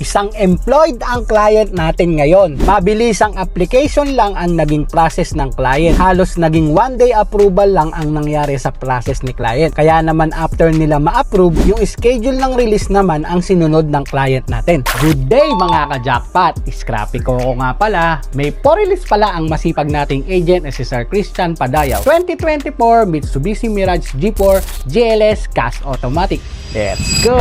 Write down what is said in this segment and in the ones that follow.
isang employed ang client natin ngayon. Mabilis ang application lang ang naging process ng client. Halos naging 1 day approval lang ang nangyari sa process ni client. Kaya naman after nila ma-approve, yung schedule ng release naman ang sinunod ng client natin. Good day mga ka-jackpot! Scrappy ko nga pala. May po-release pala ang masipag nating agent na si Sir Christian Padayaw. 2024 Mitsubishi Mirage G4 GLS Cast Automatic. Let's go!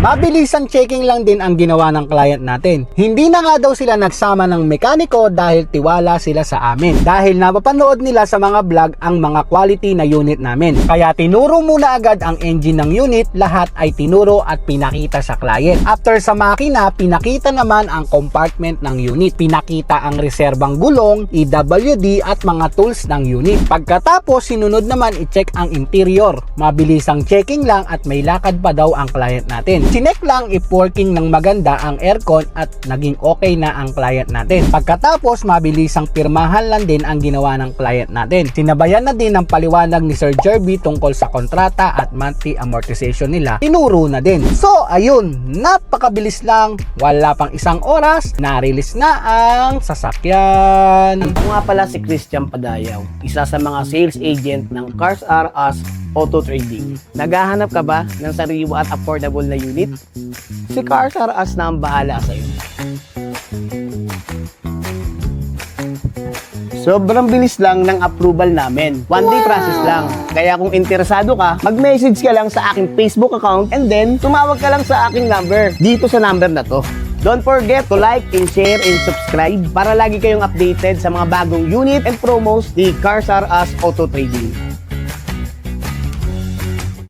Mabilis ang checking lang din ang ginawa ng client natin. Hindi na nga daw sila nagsama ng mekaniko dahil tiwala sila sa amin. Dahil napapanood nila sa mga vlog ang mga quality na unit namin. Kaya tinuro muna agad ang engine ng unit, lahat ay tinuro at pinakita sa client. After sa makina, pinakita naman ang compartment ng unit. Pinakita ang reserbang gulong, EWD at mga tools ng unit. Pagkatapos, sinunod naman i-check ang interior. Mabilis ang checking lang at may lakad pa daw ang client natin. Chinek lang if working ng maganda ang aircon at naging okay na ang client natin. Pagkatapos, mabilis ang pirmahan lang din ang ginawa ng client natin. Sinabayan na din ang paliwanag ni Sir Jerby tungkol sa kontrata at monthly amortization nila. Tinuro na din. So, ayun, napakabilis lang. Wala pang isang oras, na-release na ang sasakyan. Ako nga pala si Christian Padayaw, isa sa mga sales agent ng Cars R Us Auto Trading. Naghahanap ka ba ng sariwa at affordable na unit? Si Cars R Us na ang bahala sa'yo. Sobrang bilis lang ng approval namin. 1 day process lang. Kaya kung interesado ka, mag-message ka lang sa aking Facebook account and then tumawag ka lang sa aking number dito sa number na to. Don't forget to like and share and subscribe para lagi kayong updated sa mga bagong unit and promos ni Cars R Us Auto Trading.